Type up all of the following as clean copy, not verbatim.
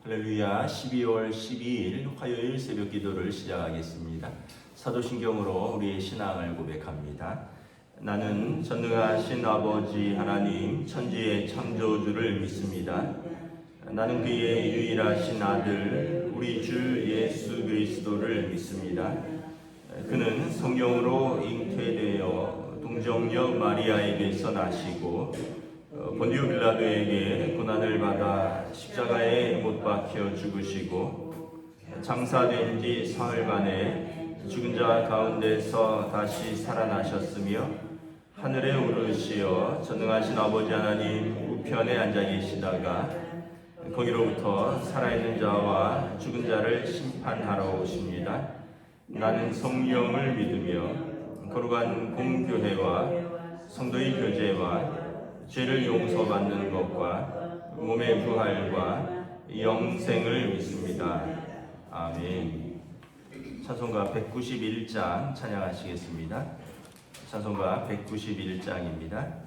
할렐루야. 12월 12일 화요일 새벽 기도를 시작하겠습니다. 사도신경으로 우리의 신앙을 고백합니다. 나는 전능하신 아버지 하나님 천지의 창조주를 믿습니다. 나는 그의 유일하신 아들 우리 주 예수 그리스도를 믿습니다. 그는 성령으로 잉태되어 동정녀 마리아에게서 나시고 본디오 빌라도에게 고난을 받아 십자가에 못 박혀 죽으시고 장사된 지 사흘 만에 죽은 자 가운데서 다시 살아나셨으며 하늘에 오르시어 전능하신 아버지 하나님 우편에 앉아 계시다가 거기로부터 살아있는 자와 죽은 자를 심판하러 오십니다. 나는 성령을 믿으며 거룩한 공교회와 성도의 교제와 죄를 용서받는 것과 몸의 부활과 영생을 믿습니다. 아멘. 찬송가 191장 찬양하시겠습니다. 찬송가 191장입니다.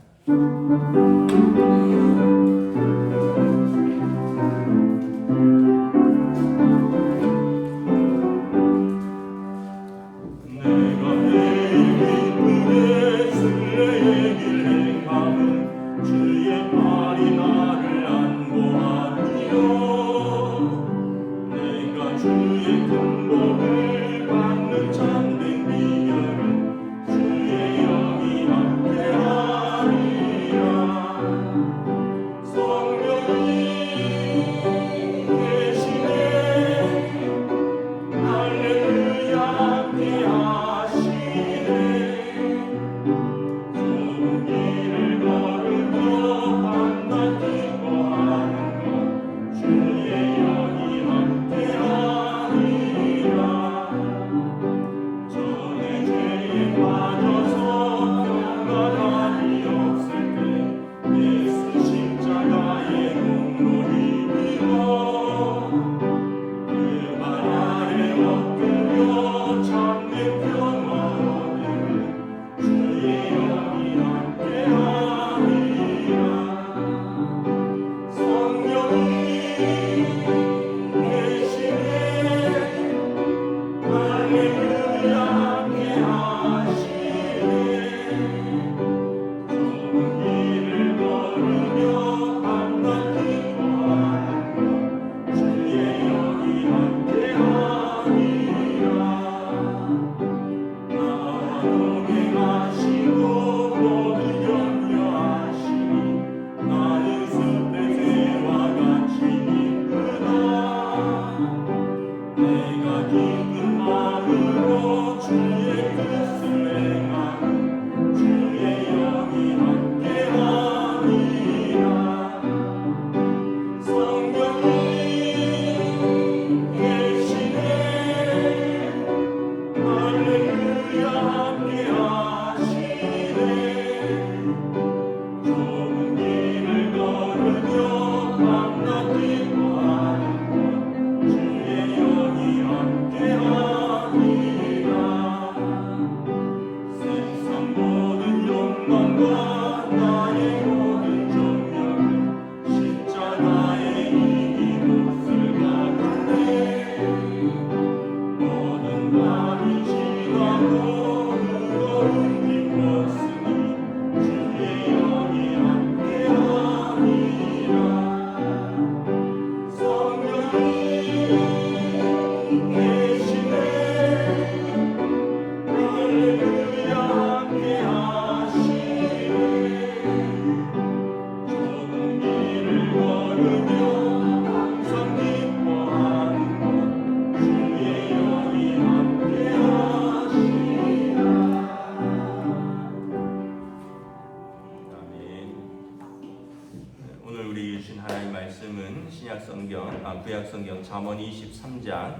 구약성경 잠언 23장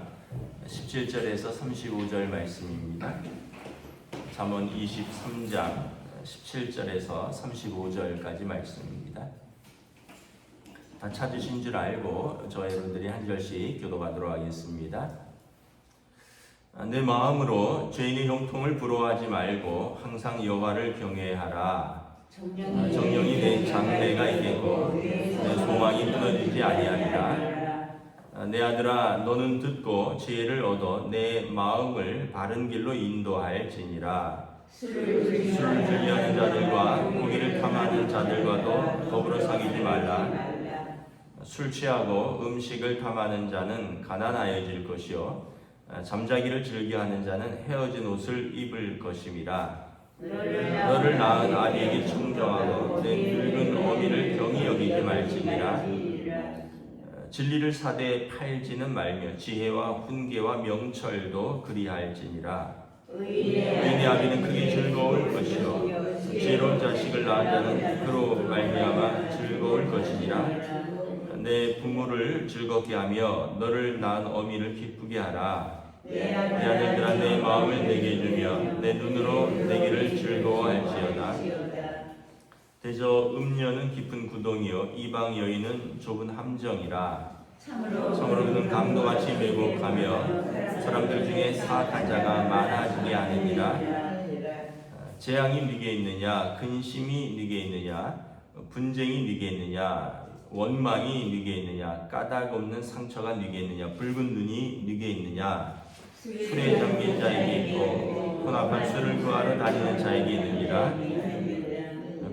17절에서 35절 말씀입니다. 잠언 23장 17절에서 35절까지 말씀입니다. 다 찾으신 줄 알고 저와 여러분들이 한 절씩 교도하도록 하겠습니다. 내 마음으로 죄인의 형통을 부러워하지 말고 항상 여호와를 경외하라. 정령이 내 장래가 있겠고 내 소망이 끊어지지 아니하리라. 내 아들아 너는 듣고 지혜를 얻어 내 마음을 바른 길로 인도할지니라. 술을 즐겨하는 자들과 고기를 탐하는 자들과도 더불어 사귀지 말라. 술 취하고 음식을 탐하는 자는 가난하여질 것이요 잠자기를 즐겨하는 자는 헤어진 옷을 입을 것임이라. 너를 낳은 아비에게 청정하고 내 늙은 어미를 경히 여기지 말지니라. 진리를 사대에 팔지는 말며 지혜와 훈계와 명철도 그리할지니라. 의인의 아비는 크게 즐거울 것이요 지혜로운 자식을 낳은 자는 그로 말미암아 즐거울 것이니라. 내 부모를 즐겁게 하며 너를 낳은 어미를 기쁘게 하라. 내 아들들아 내 마음을 내게 주며 내 눈으로 내 길을 즐거워할지어다. 대저 음녀는 깊은 구덩이요 이방 여인은 좁은 함정이라. 참으로 그는 강도같이 매복하며 사람들 중에 사악한 자가 많아지게 하느니라. 재앙이 네게 있느냐 근심이 네게 있느냐 분쟁이 네게 있느냐 원망이 네게 있느냐 까닭 없는 상처가 네게 있느냐 붉은 눈이 네게 있느냐 술에 잠긴 자에게 있고 혼합한 술을 구하러 다니는 자에게 있느니라.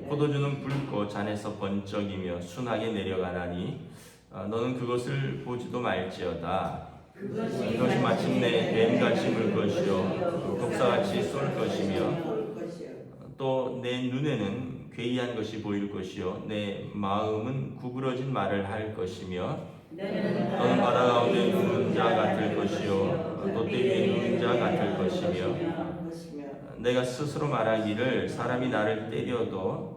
포도주는 붉고 잔에서 번쩍이며 순하게 내려가나니 너는 그것을 보지도 말지어다. 그것이 마침내 뱀같이 물 것이요 독사같이 쏠 것이며 또 내 눈에는 괴이한 것이 보일 것이요 내 마음은 구부러진 말을 할 것이며 너는 바다 가운데 누운 자 같을 것이요 돛대 위에 누운 자 같을 것이며 내가 스스로 말하기를 사람이 나를 때려도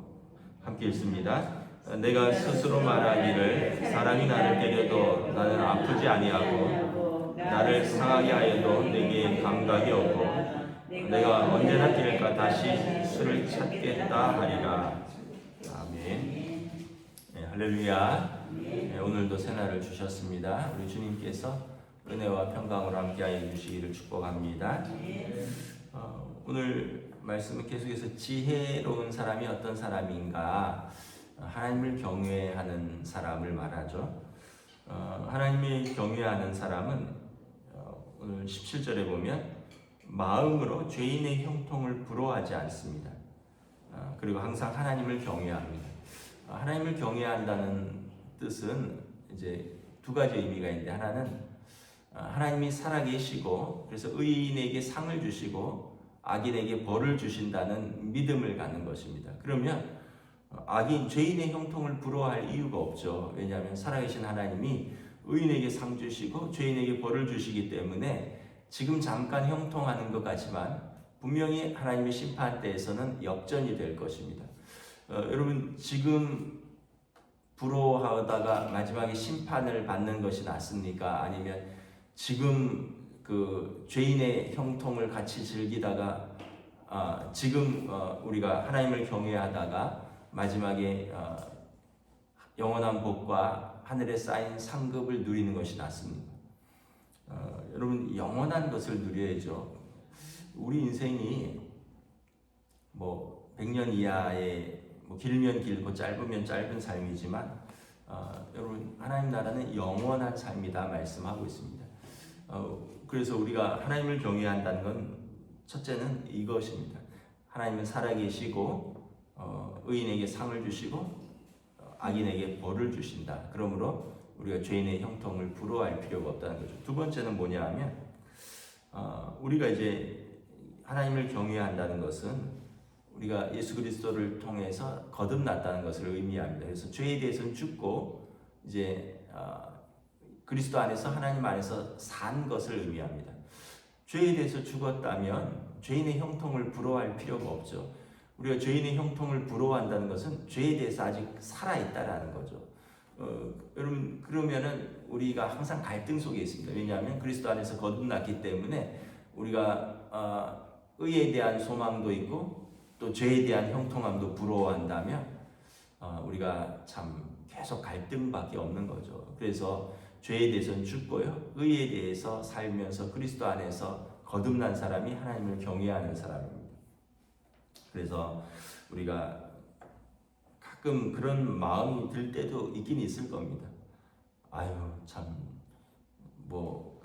함께 읽습니다. 내가 스스로 말하기를 사람이 나를 때려도 나는 아프지 아니하고 나를 상하게 하여도 내게 감각이 없고 내가 언제나 길까 다시 술을 찾겠다 하리라. 아멘. 네, 할렐루야. 네, 오늘도 새날을 주셨습니다. 우리 주님께서 은혜와 평강으로 함께하여 주시기를 축복합니다. 오늘 말씀은 계속해서 지혜로운 사람이 어떤 사람인가, 하나님을 경외하는 사람을 말하죠. 하나님을 경외하는 사람은 오늘 17절에 보면 마음으로 죄인의 형통을 부러워하지 않습니다. 그리고 항상 하나님을 경외합니다. 하나님을 경외한다는 뜻은 이제 두 가지 의미가 있는데, 하나는 하나님이 살아계시고 그래서 의인에게 상을 주시고 악인에게 벌을 주신다는 믿음을 갖는 것입니다. 그러면 죄인의 형통을 부러워할 이유가 없죠. 왜냐하면 살아계신 하나님이 의인에게 상 주시고 죄인에게 벌을 주시기 때문에 지금 잠깐 형통하는 것 같지만 분명히 하나님의 심판 때에서는 역전이 될 것입니다. 여러분, 지금 부러워하다가 마지막에 심판을 받는 것이 낫습니까? 아니면 지금 그 죄인의 형통을 같이 즐기다가 지금 우리가 하나님을 경외하다가 마지막에 영원한 복과 하늘에 쌓인 상급을 누리는 것이 낫습니다. 여러분, 영원한 것을 누려야죠. 우리 인생이 뭐 100년 이하의 길면 길고 짧으면 짧은 삶이지만 여러분, 하나님 나라는 영원한 삶이다 말씀하고 있습니다. 그래서 우리가 하나님을 경외한다는 건 첫째는 이것입니다. 하나님은 살아계시고 의인에게 상을 주시고 악인에게 벌을 주신다. 그러므로 우리가 죄인의 형통을 부러워할 필요가 없다는 거죠. 두 번째는 뭐냐 하면 우리가 이제 하나님을 경외한다는 것은 우리가 예수 그리스도를 통해서 거듭났다는 것을 의미합니다. 그래서 죄에 대해서는 죽고 이제 그리스도 안에서 하나님 안에서 산 것을 의미합니다. 죄에 대해서 죽었다면 죄인의 형통을 부러워할 필요가 없죠. 우리가 죄인의 형통을 부러워한다는 것은 죄에 대해서 아직 살아있다라는 거죠. 여러분, 그러면은 우리가 항상 갈등 속에 있습니다. 왜냐하면 그리스도 안에서 거듭났기 때문에 우리가 의에 대한 소망도 있고 또 죄에 대한 형통함도 부러워한다면 우리가 참 계속 갈등밖에 없는 거죠. 그래서 죄에 대해서는 죽고요, 의에 대해서 살면서 그리스도 안에서 거듭난 사람이 하나님을 경외하는 사람입니다. 그래서 우리가 가끔 그런 마음이 들 때도 있긴 있을 겁니다. 아유, 참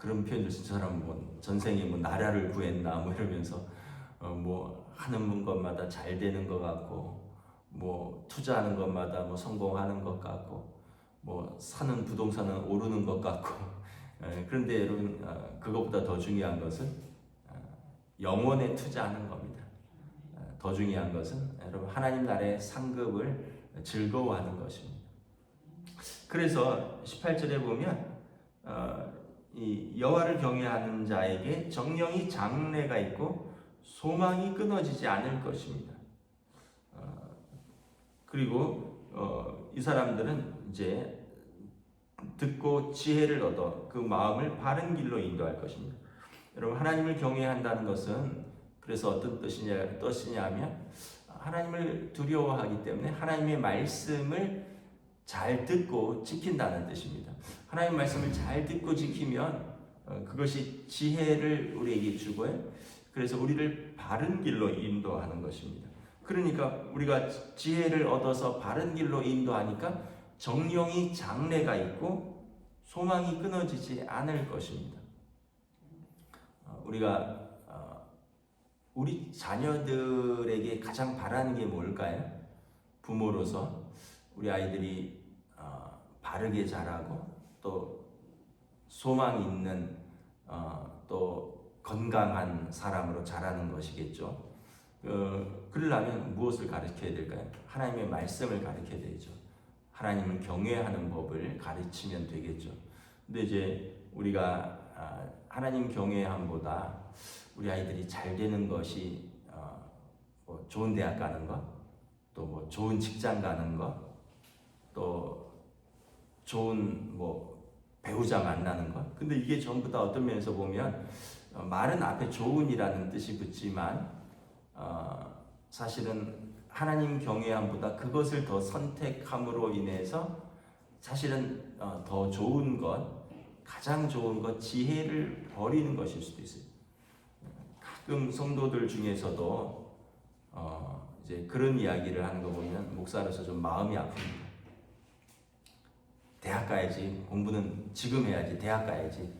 그런 표현들 쓴 사람 뭐 전생에 뭐 나라를 구했나 뭐 이러면서 뭐 하는 것마다 잘 되는 것 같고 뭐 투자하는 것마다 뭐 성공하는 것 같고 뭐 사는 부동산은 오르는 것 같고 그런데 여러분 그것보다 더 중요한 것은 영혼에 투자하는 겁니다. 더 중요한 것은 여러분 하나님 나라의 상급을 즐거워하는 것입니다. 그래서 18절에 보면 이 여호와를 경외하는 자에게 정령이 장래가 있고 소망이 끊어지지 않을 것입니다. 그리고 이 사람들은 이제 듣고 지혜를 얻어 그 마음을 바른 길로 인도할 것입니다. 여러분 하나님을 경외한다는 것은 그래서 어떤 뜻이냐 하면 하나님을 두려워하기 때문에 하나님의 말씀을 잘 듣고 지킨다는 뜻입니다. 하나님의 말씀을 잘 듣고 지키면 그것이 지혜를 우리에게 주고요. 그래서 우리를 바른 길로 인도하는 것입니다. 그러니까 우리가 지혜를 얻어서 바른 길로 인도하니까 정령이 장래가 있고 소망이 끊어지지 않을 것입니다. 우리가 우리 자녀들에게 가장 바라는 게 뭘까요? 부모로서 우리 아이들이 바르게 자라고 또 소망 있는 또 건강한 사람으로 자라는 것이겠죠. 그러려면 무엇을 가르쳐야 될까요? 하나님의 말씀을 가르쳐야 되죠. 하나님을 경외하는 법을 가르치면 되겠죠. 근데 이제 우리가 하나님 경외함보다 우리 아이들이 잘 되는 것이 뭐 좋은 대학 가는 것, 또 뭐 좋은 직장 가는 것, 또 좋은 뭐 배우자 만나는 것. 근데 이게 전부 다 어떤 면에서 보면 말은 앞에 좋은이라는 뜻이 붙지만 사실은 하나님 경외함보다 그것을 더 선택함으로 인해서 사실은 더 좋은 것, 가장 좋은 것, 지혜를 버리는 것일 수도 있어요. 가끔 성도들 중에서도 이제 그런 이야기를 하는 거 보면 목사로서 좀 마음이 아픕니다. 대학 가야지, 공부는 지금 해야지, 대학 가야지,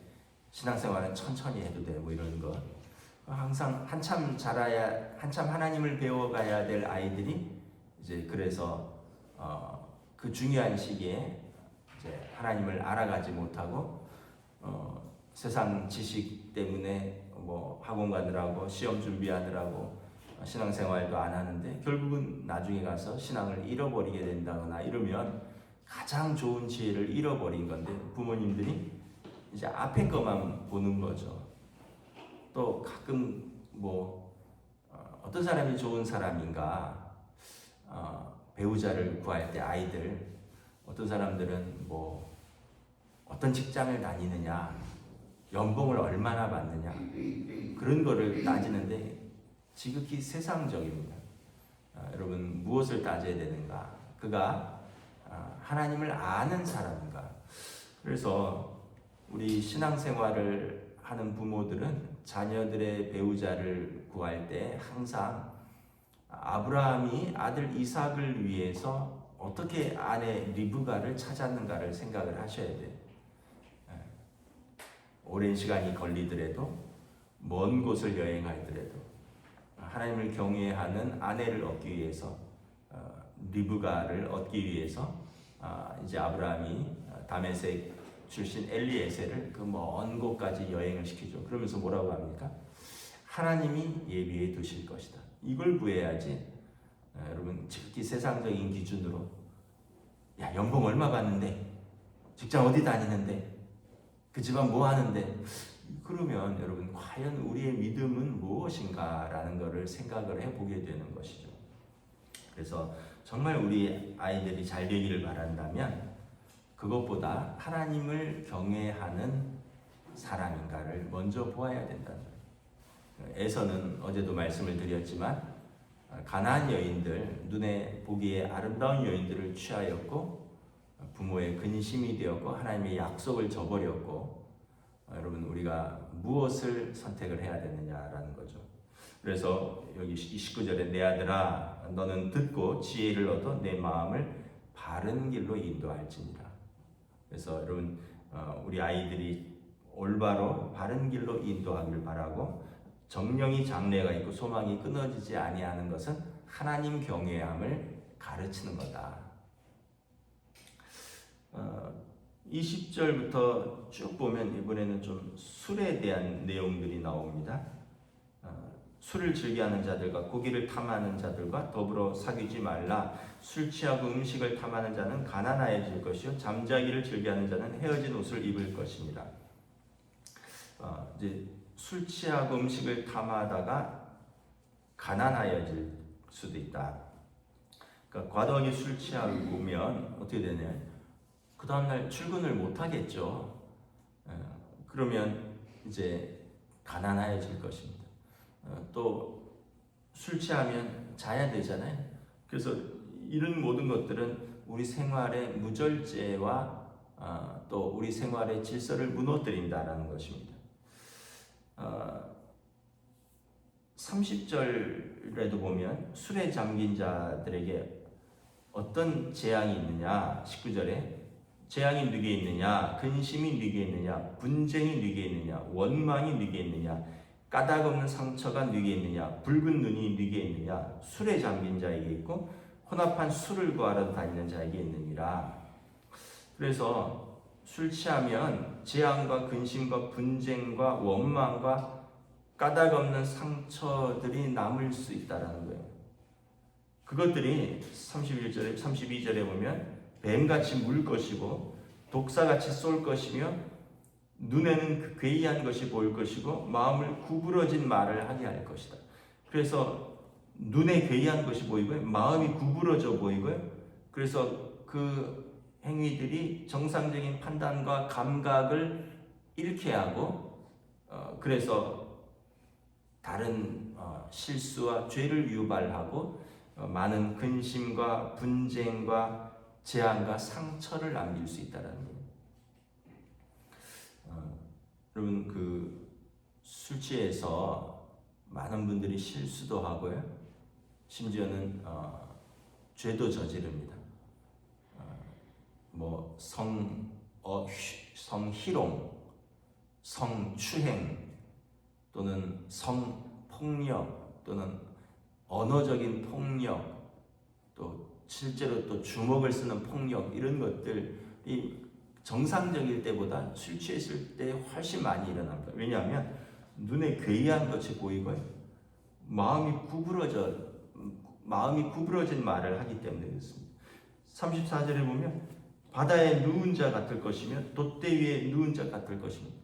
신앙생활은 천천히 해도 돼, 뭐 이런 거. 항상 한참 자라야, 한참 하나님을 배워가야 될 아이들이 이제 그래서 그 중요한 시기에 이제 하나님을 알아가지 못하고 세상 지식 때문에 뭐 학원 가느라고 시험 준비하느라고 신앙생활도 안 하는데 결국은 나중에 가서 신앙을 잃어버리게 된다거나 이러면 가장 좋은 지혜를 잃어버린 건데 부모님들이 이제 앞에 것만 보는 거죠. 또 가끔 뭐 어떤 사람이 좋은 사람인가 배우자를 구할 때 아이들 어떤 사람들은 뭐 어떤 직장을 다니느냐 연봉을 얼마나 받느냐 그런 거를 따지는데 지극히 세상적입니다. 여러분 무엇을 따져야 되는가? 그가 하나님을 아는 사람인가? 그래서 우리 신앙생활을 하는 부모들은 자녀들의 배우자를 구할 때 항상 아브라함이 아들 이삭을 위해서 어떻게 아내 리브가를 찾았는가를 생각을 하셔야 돼요. 오랜 시간이 걸리더라도 먼 곳을 여행하더라도 하나님을 경외하는 아내를 얻기 위해서 리브가를 얻기 위해서 이제 아브라함이 다메섹 출신 엘리에셀을 그 먼 곳까지 여행을 시키죠. 그러면서 뭐라고 합니까? 하나님이 예비해 두실 것이다. 이걸 구해야지. 여러분 특히 세상적인 기준으로 야 연봉 얼마 받는데 직장 어디 다니는데 그 집안 뭐 하는데 그러면 여러분 과연 우리의 믿음은 무엇인가라는 것을 생각을 해보게 되는 것이죠. 그래서 정말 우리 아이들이 잘 되기를 바란다면 그것보다 하나님을 경외하는 사람인가를 먼저 보아야 된다는 거예요. 에서는 어제도 말씀을 드렸지만 가나안 여인들 눈에 보기에 아름다운 여인들을 취하였고 부모의 근심이 되었고 하나님의 약속을 저버렸고 여러분 우리가 무엇을 선택을 해야 되느냐라는 거죠. 그래서 여기 19절에 내 아들아 너는 듣고 지혜를 얻어 내 마음을 바른 길로 인도할지니라. 그래서 여러분 우리 아이들이 올바로 바른 길로 인도하길 바라고 정령이 장래가 있고 소망이 끊어지지 아니하는 것은 하나님 경외함을 가르치는 거다. 20절부터 쭉 보면 이번에는 좀 술에 대한 내용들이 나옵니다. 술을 즐겨하는 자들과 고기를 탐하는 자들과 더불어 사귀지 말라. 술 취하고 음식을 탐하는 자는 가난하여질 것이요 잠자기를 즐겨하는 자는 헤어진 옷을 입을 것입니다. 이제 술 취하고 음식을 탐하다가 가난하여질 수도 있다. 그러니까 과도하게 술 취하면 어떻게 되냐? 그 다음날 출근을 못 하겠죠. 그러면 이제 가난해질 것입니다. 또 술 취하면 자야 되잖아요. 그래서 이런 모든 것들은 우리 생활의 무절제와 또 우리 생활의 질서를 무너뜨린다라는 것입니다. 30절에도 보면 술에 잠긴 자들에게 어떤 재앙이 있느냐, 19절에 재앙이 누게 있느냐, 근심이 누게 있느냐, 분쟁이 누게 있느냐, 원망이 누게 있느냐, 까닭없는 상처가 누게 있느냐, 붉은 눈이 누게 있느냐, 술에 잠긴 자에게 있고 혼합한 술을 구하러 다니는 자에게 있느니라. 그래서 술 취하면 재앙과 근심과 분쟁과 원망과 까닭없는 상처들이 남을 수 있다라는 거예요. 그것들이 31절에 32절에 보면 뱀같이 물 것이고 독사같이 쏠 것이며 눈에는 괴이한 것이 보일 것이고 마음을 구부러진 말을 하게 할 것이다. 그래서 눈에 괴이한 것이 보이고요, 마음이 구부러져 보이고요. 그래서 그 행위들이 정상적인 판단과 감각을 잃게 하고 그래서 다른 실수와 죄를 유발하고 많은 근심과 분쟁과 재앙과 상처를 남길 수 있다는 거예요. 여러분 술 취해서 많은 분들이 실수도 하고요, 심지어는 죄도 저지릅니다. 뭐 성희롱, 성추행 또는 성폭력 또는 언어적인 폭력, 또 실제로 또 주먹을 쓰는 폭력, 이런 것들이 정상적일 때보다 술 취했을 때 훨씬 많이 일어납니다. 왜냐하면 눈에 괴이한 것이 보이고요, 마음이 구부러진 말을 하기 때문에 그렇습니다. 34절에 보면 바다에 누운 자 같을 것이며 돛대 위에 누운 자 같을 것입니다.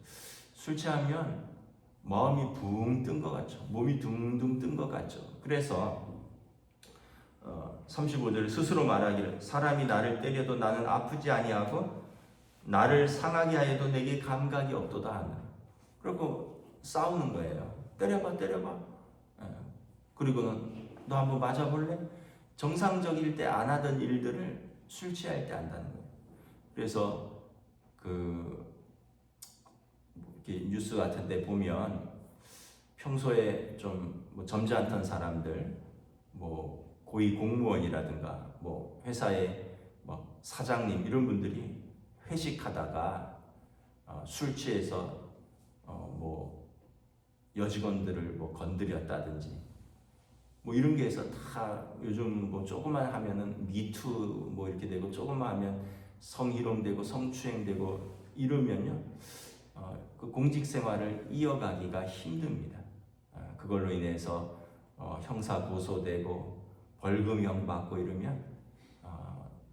술 취하면 마음이 붕 뜬 것 같죠. 몸이 둥둥 뜬 것 같죠. 그래서 35절에 스스로 말하기를 사람이 나를 때려도 나는 아프지 아니하고 나를 상하게 하여도 내게 감각이 없도다 하느라. 그리고 싸우는 거예요. 때려봐. 그리고는 너 한번 맞아볼래? 정상적일 때 안 하던 일들을 술 취할 때 한다는 거예요. 그래서 이렇게 뉴스 같은 데 보면 평소에 좀 점잖던 사람들, 고위 공무원이라든가 회사의 사장님, 이런 분들이 회식하다가 술 취해서 여직원들을 건드렸다든지 이런 게 해서 다 요즘 조금만 하면은 미투 이렇게 되고, 조금만 하면 성희롱되고 성추행되고 이러면요, 그 공직 생활을 이어가기가 힘듭니다. 그걸로 인해서 형사 고소되고 벌금형 받고 이러면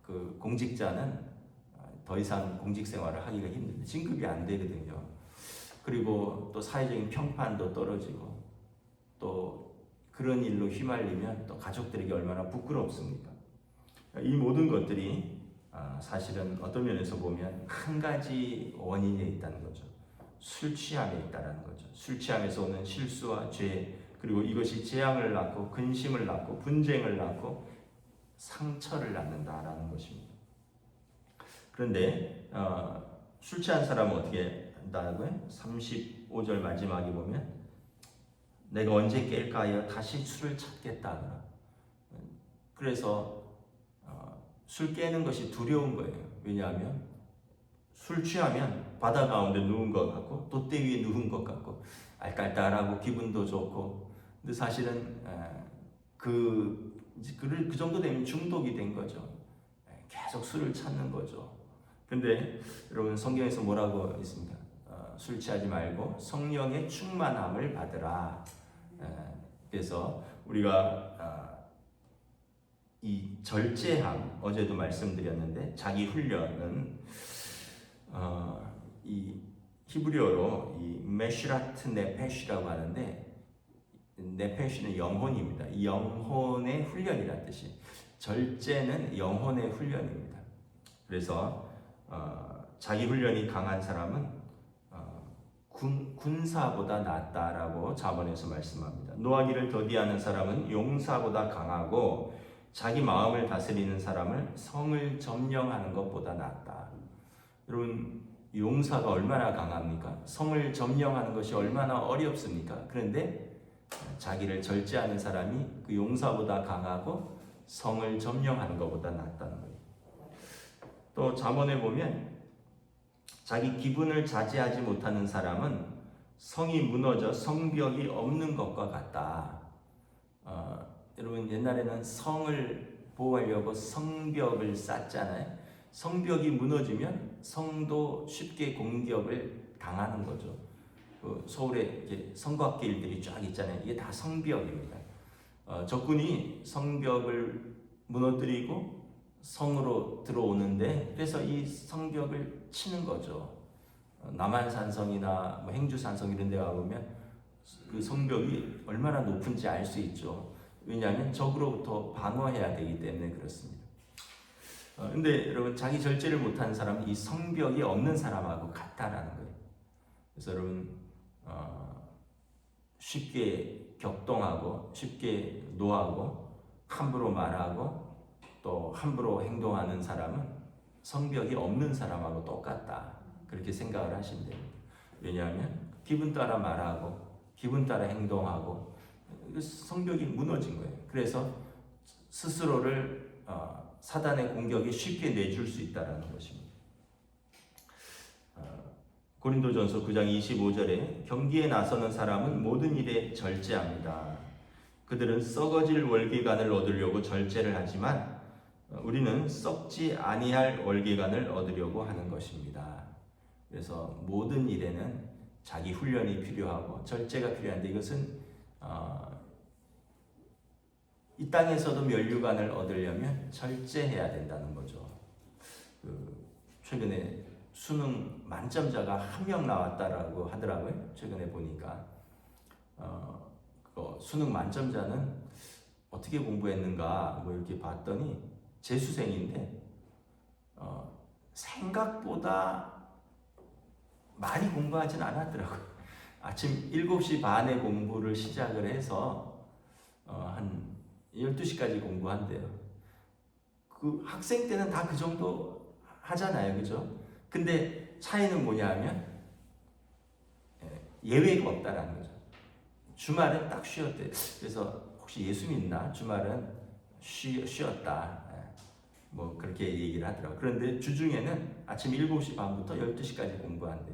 그 공직자는 더 이상 공직 생활을 하기가 힘듭니다. 진급이 안 되거든요. 그리고 또 사회적인 평판도 떨어지고, 또 그런 일로 휘말리면 또 가족들에게 얼마나 부끄럽습니까? 이 모든 것들이 사실은 어떤 면에서 보면 한 가지 원인에 있다는 거죠. 술 취함에 있다는 거죠. 술 취함에서 오는 실수와 죄, 그리고 이것이 재앙을 낳고 근심을 낳고 분쟁을 낳고 상처를 낳는다라는 것입니다. 그런데 술 취한 사람은 어떻게 한다고요? 35절 마지막에 보면 내가 언제 깰까 하여 다시 술을 찾겠다. 그래서 술 깨는 것이 두려운 거예요. 왜냐하면 술 취하면 바다 가운데 누운 것 같고 돛대 위에 누운 것 같고 알딸딸하고 기분도 좋고, 근데 사실은 그 정도 되면 중독이 된 거죠. 계속 술을 찾는 거죠. 근데 여러분, 성경에서 뭐라고 있습니까? 술 취하지 말고 성령의 충만함을 받으라. 그래서 우리가 이 절제함, 어제도 말씀드렸는데, 자기 훈련은 이 히브리어로 이 메슈라트 네페시라고 하는데, 네페시는 영혼입니다. 이 영혼의 훈련이라는 뜻이, 절제는 영혼의 훈련입니다. 그래서 자기 훈련이 강한 사람은 군사보다 낫다라고 잠언에서 말씀합니다. 노하기를 더디하는 사람은 용사보다 강하고 자기 마음을 다스리는 사람을 성을 점령하는 것보다 낫다. 여러분, 용사가 얼마나 강합니까? 성을 점령하는 것이 얼마나 어렵습니까? 그런데 자기를 절제하는 사람이 그 용사보다 강하고 성을 점령하는 것보다 낫다는 거예요. 또 잠언에 보면 자기 기분을 자제하지 못하는 사람은 성이 무너져 성벽이 없는 것과 같다. 여러분, 옛날에는 성을 보호하려고 성벽을 쌓잖아요. 성벽이 무너지면 성도 쉽게 공격을 당하는 거죠. 서울에 이렇게 성곽길들이 쫙 있잖아요. 이게 다 성벽입니다. 적군이 성벽을 무너뜨리고 성으로 들어오는데, 그래서 이 성벽을 치는 거죠. 남한산성이나 뭐 행주산성 이런 데 가보면 그 성벽이 얼마나 높은지 알 수 있죠. 왜냐하면 적으로부터 방어해야 되기 때문에 그렇습니다. 근데 여러분, 자기 절제를 못하는 사람은 이 성벽이 없는 사람하고 같다라는 거예요. 그래서 여러분, 쉽게 격동하고 쉽게 노하고 함부로 말하고 또 함부로 행동하는 사람은 성벽이 없는 사람하고 똑같다, 그렇게 생각을 하시면 됩니다. 왜냐하면 기분 따라 말하고 기분 따라 행동하고 성벽이 무너진 거예요. 그래서 스스로를 사단의 공격에 쉽게 내줄 수 있다는 것입니다. 고린도전서 9장 25절에 경기에 나서는 사람은 모든 일에 절제합니다. 그들은 썩어질 월계관을 얻으려고 절제를 하지만 우리는 썩지 아니할 월계관을 얻으려고 하는 것입니다. 그래서 모든 일에는 자기 훈련이 필요하고 절제가 필요한데, 이것은 이 땅에서도 면류관을 얻으려면 절제해야 된다는 거죠. 최근에 수능 만점자가 1명 나왔다라고 하더라고요. 최근에 보니까 수능 만점자는 어떻게 공부했는가 뭐 이렇게 봤더니 재수생인데 생각보다 많이 공부하진 않았더라고요. 아침 7시 반에 공부를 시작을 해서 한 12시까지 공부한대요. 그 학생 때는 다 그 정도 하잖아요, 그죠? 근데 차이는 뭐냐면 예외가 없다라는 거죠. 주말은 딱 쉬었대요. 그래서 혹시 예수 믿나? 주말은 쉬었다. 뭐 그렇게 얘기를 하더라고요. 그런데 주중에는 아침 7시 반부터 12시까지 공부한대.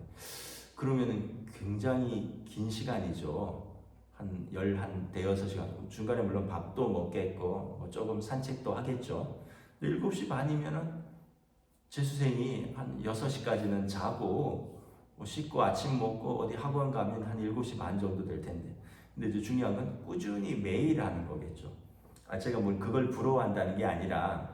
그러면은 굉장히 긴 시간이죠. 한 15시간. 중간에 물론 밥도 먹겠고 뭐 조금 산책도 하겠죠. 근데 7시 반이면은 재수생이 한 6시까지는 자고 뭐 씻고 아침 먹고 어디 학원 가면 한 7시 반 정도 될 텐데. 근데 이제 중요한 건 꾸준히 매일 하는 거겠죠. 제가 뭐 그걸 부러워한다는 게 아니라,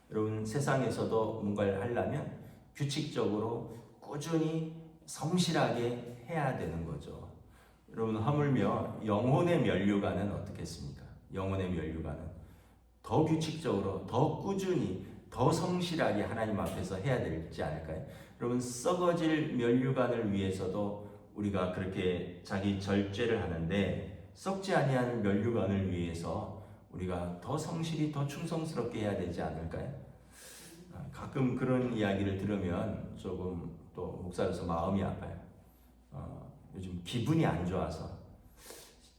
여러분, 세상에서도 뭔가를 하려면 규칙적으로 꾸준히 성실하게 해야 되는 거죠. 여러분, 하물며 영혼의 면류관은 어떻겠습니까? 영혼의 면류관은 더 규칙적으로, 더 꾸준히, 더 성실하게 하나님 앞에서 해야 되지 않을까요? 여러분, 썩어질 면류관을 위해서도 우리가 그렇게 자기 절제를 하는데, 썩지 아니하는 면류관을 위해서 우리가 더 성실히, 더 충성스럽게 해야 되지 않을까요? 가끔 그런 이야기를 들으면 조금 또 목사로서 마음이 아파요. 요즘 기분이 안 좋아서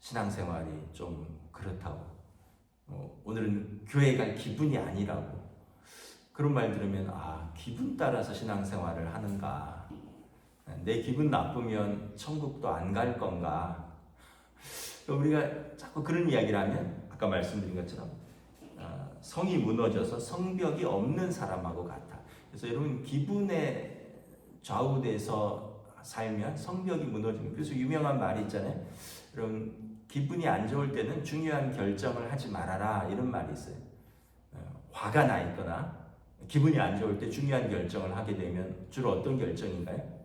신앙생활이 좀 그렇다고, 오늘은 교회 갈 기분이 아니라고, 그런 말 들으면 기분 따라서 신앙생활을 하는가, 내 기분 나쁘면 천국도 안 갈 건가? 우리가 자꾸 그런 이야기를 하면 아까 말씀드린 것처럼 성이 무너져서 성벽이 없는 사람하고 같아. 그래서 여러분 기분에 좌우돼서 살면 성벽이 무너집니다. 그래서 유명한 말이 있잖아요. 여러분 기분이 안 좋을 때는 중요한 결정을 하지 말아라 이런 말이 있어요. 화가 나 있거나 기분이 안 좋을 때 중요한 결정을 하게 되면 주로 어떤 결정인가요?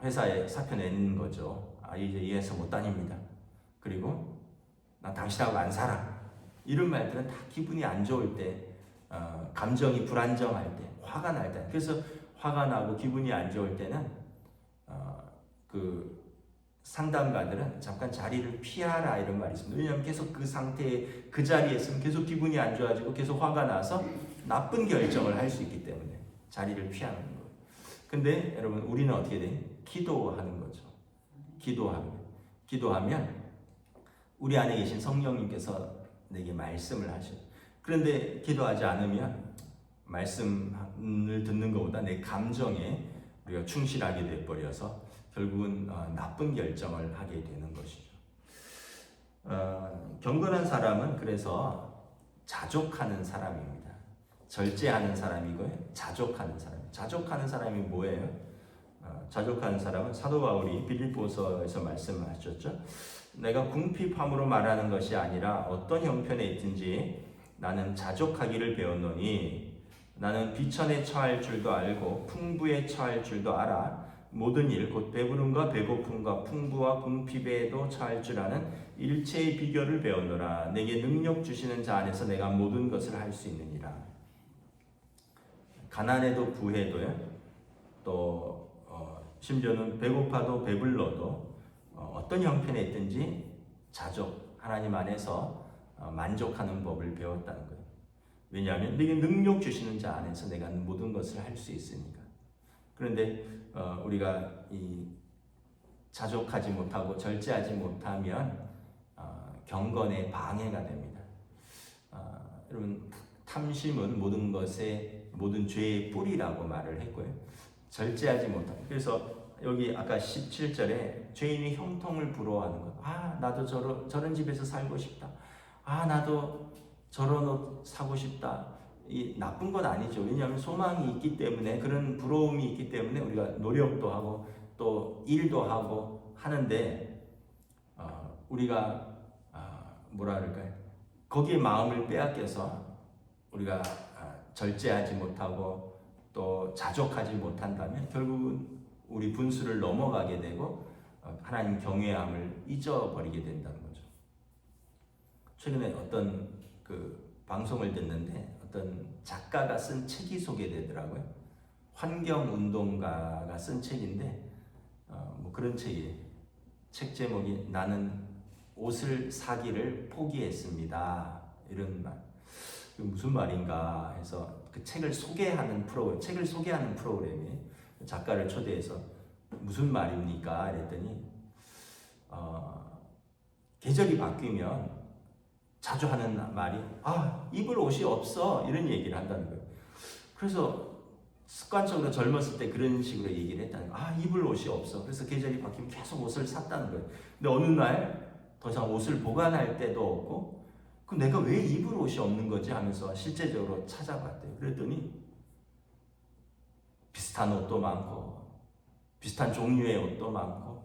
회사에 사표 내는 거죠. 이제 이 회사 못 다닙니다. 그리고 나 당신하고 안 살아. 이런 말들은 다 기분이 안 좋을 때, 감정이 불안정할 때, 화가 날 때. 그래서 화가 나고 기분이 안 좋을 때는 그 상담가들은 잠깐 자리를 피하라 이런 말이 있습니다. 왜냐하면 계속 그 상태에 그 자리에 있으면 계속 기분이 안 좋아지고 계속 화가 나서 나쁜 결정을 할 수 있기 때문에 자리를 피하는 거예요. 근데 여러분 우리는 어떻게 돼? 기도하는 거죠. 기도하면 우리 안에 계신 성령님께서 내게 말씀을 하셔요. 그런데 기도하지 않으면 말씀을 듣는 것보다 내 감정에 우리가 충실하게 돼버려서 결국은 나쁜 결정을 하게 되는 것이죠. 경건한 사람은 그래서 자족하는 사람입니다. 절제하는 사람이고요. 자족하는 사람이 뭐예요? 자족하는 사람은 사도 바울이 빌립보서에서 말씀을 하셨죠. 내가 궁핍함으로 말하는 것이 아니라 어떤 형편에 있든지 나는 자족하기를 배웠노니 나는 비천에 처할 줄도 알고 풍부에 처할 줄도 알아. 모든 일 곧 배부름과 배고픔과 풍부와 궁핍에도 처할 줄 아는 일체의 비결을 배웠노라. 내게 능력 주시는 자 안에서 내가 모든 것을 할 수 있느니라. 가난해도 부해도요. 또 심지어는 배고파도 배불러도 어떤 형편에 있든지 자족, 하나님 안에서 만족하는 법을 배웠다는 거예요. 왜냐하면 내게 능력 주시는 자 안에서 내가 모든 것을 할 수 있으니까. 그런데 우리가 이 자족하지 못하고 절제하지 못하면 경건에 방해가 됩니다. 여러분 탐심은 모든 죄의 뿌리라고 말을 했고요. 절제하지 못하고 그래서 여기 아까 17절에 죄인이 형통을 부러워하는 것. 나도 저런 집에서 살고 싶다. 나도 저런 옷 사고 싶다. 이 나쁜 건 아니죠. 왜냐하면 소망이 있기 때문에 그런 부러움이 있기 때문에 우리가 노력도 하고 또 일도 하고 하는데 우리가 뭐라 그럴까요? 거기에 마음을 빼앗겨서 우리가 절제하지 못하고 또 자족하지 못한다면 결국은 우리 분수를 넘어가게 되고 하나님 경외함을 잊어버리게 된다는 거죠. 최근에 어떤 그 방송을 듣는데 어떤 작가가 쓴 책이 소개되더라고요. 환경운동가가 쓴 책인데 뭐 그런 책이에요. 책 제목이 나는 옷을 사기를 포기했습니다. 이런 말. 무슨 말인가 해서 그 책을 소개하는 프로그램에 작가를 초대해서 무슨 말입니까? 이랬더니 계절이 바뀌면 자주 하는 말이 입을 옷이 없어 이런 얘기를 한다는 거예요. 그래서 습관적으로 젊었을 때 그런 식으로 얘기를 했다는 거예요. 입을 옷이 없어. 그래서 계절이 바뀌면 계속 옷을 샀다는 거예요. 근데 어느 날 더 이상 옷을 보관할 데도 없고 그럼 내가 왜 입을 옷이 없는 거지 하면서 실제적으로 찾아봤대요. 그랬더니 비슷한 옷도 많고 비슷한 종류의 옷도 많고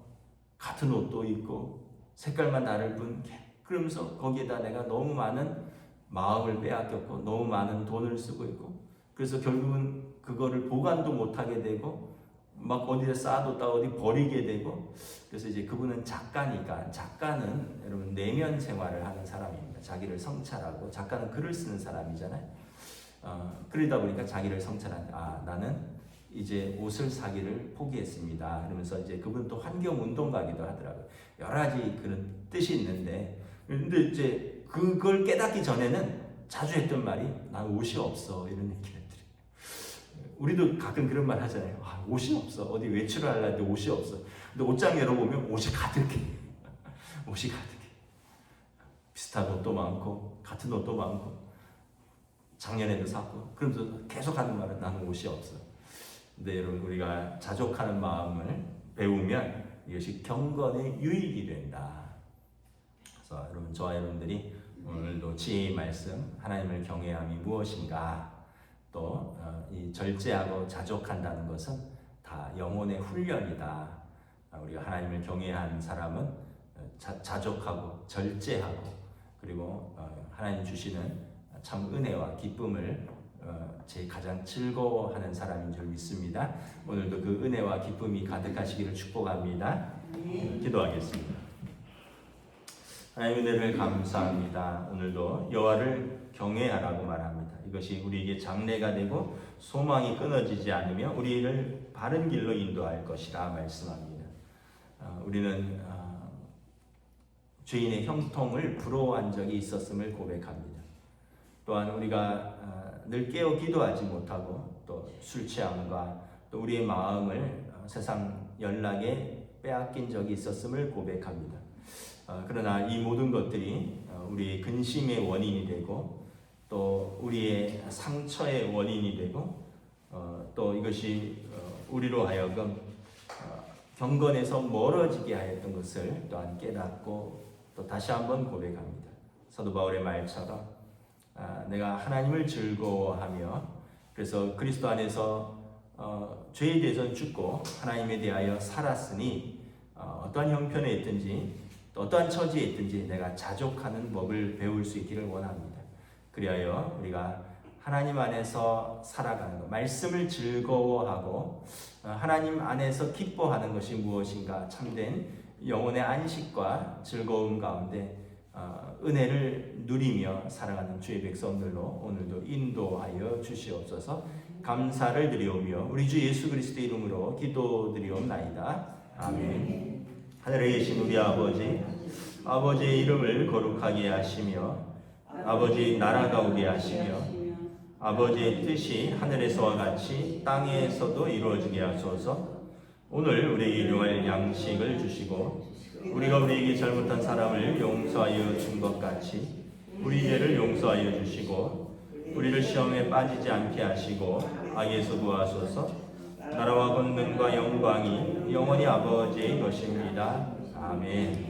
같은 옷도 있고 색깔만 다를 뿐 그러면서 거기에다 내가 너무 많은 마음을 빼앗겼고 너무 많은 돈을 쓰고 있고 그래서 결국은 그거를 보관도 못하게 되고 막 어디에 쌓아뒀다 어디 버리게 되고 그래서 이제 그분은 작가니까 작가는 여러분 내면 생활을 하는 사람입니다. 자기를 성찰하고 작가는 글을 쓰는 사람이잖아요. 그러다 보니까 자기를 성찰하는 나는 이제 옷을 사기를 포기했습니다. 그러면서 이제 그분 또 환경운동가기도 하더라고요. 여러 가지 그런 뜻이 있는데 근데 이제 그걸 깨닫기 전에는 자주 했던 말이 난 옷이 없어 이런 얘기를 했더래요. 우리도 가끔 그런 말 하잖아요. 옷이 없어. 어디 외출을 하려는데 옷이 없어. 근데 옷장 열어보면 옷이 가득해. 옷이 가득해. 비슷한 옷도 많고 같은 옷도 많고 작년에도 샀고 그러면서 계속 하는 말은 나는 옷이 없어. 근데 여러분 우리가 자족하는 마음을 배우면 이것이 경건의 유익이 된다. 그래서 여러분 저와 여러분들이 오늘도 지혜의 말씀 하나님을 경외함이 무엇인가 또 이 절제하고 자족한다는 것은 다 영혼의 훈련이다. 우리가 하나님을 경외하는 사람은 자족하고 절제하고 그리고 하나님 주시는 참 은혜와 기쁨을 제 가장 즐거워하는 사람인 줄 믿습니다. 오늘도 그 은혜와 기쁨이 가득하시기를 축복합니다. 기도하겠습니다. 하나님의 은혜를 감사합니다. 오늘도 여호와를 경외하라고 말합니다. 이것이 우리에게 장래가 되고 소망이 끊어지지 않으며 우리를 바른 길로 인도할 것이라 말씀합니다. 우리는 죄인의 형통을 부러워한 적이 있었음을 고백합니다. 또한 우리가 늘 깨어 기도하지 못하고 또 술 취함과 또 우리의 마음을 세상 연락에 빼앗긴 적이 있었음을 고백합니다. 그러나 이 모든 것들이 우리의 근심의 원인이 되고 또 우리의 상처의 원인이 되고 또 이것이 우리로 하여금 경건에서 멀어지게 하였던 것을 또한 깨닫고 또 다시 한번 고백합니다. 사도 바울의 말처럼 내가 하나님을 즐거워하며 그래서 그리스도 안에서 죄에 대해서는 죽고 하나님에 대하여 살았으니 어떠한 형편에 있든지 또 어떠한 처지에 있든지 내가 자족하는 법을 배울 수 있기를 원합니다. 그리하여 우리가 하나님 안에서 살아가는 것, 말씀을 즐거워하고 하나님 안에서 기뻐하는 것이 무엇인가 참된 영혼의 안식과 즐거움 가운데 은혜를 누리며 살아가는 주의 백성들로 오늘도 인도하여 주시옵소서. 감사를 드리오며 우리 주 예수 그리스도의 이름으로 기도드리옵나이다. 아멘. 하늘에 계신 우리 아버지의 이름을 거룩하게 하시며 아버지 나라가 오게 하시며 아버지의 뜻이 하늘에서와 같이 땅에서도 이루어지게 하소서. 오늘 우리에게 일용할 양식을 주시고 우리가 우리에게 잘못한 사람을 용서하여 준 것 같이 우리 죄를 용서하여 주시고 우리를 시험에 빠지지 않게 하시고 악에서 구하소서. 나라와 권능과 영광이 영원히 아버지의 것입니다. 아멘.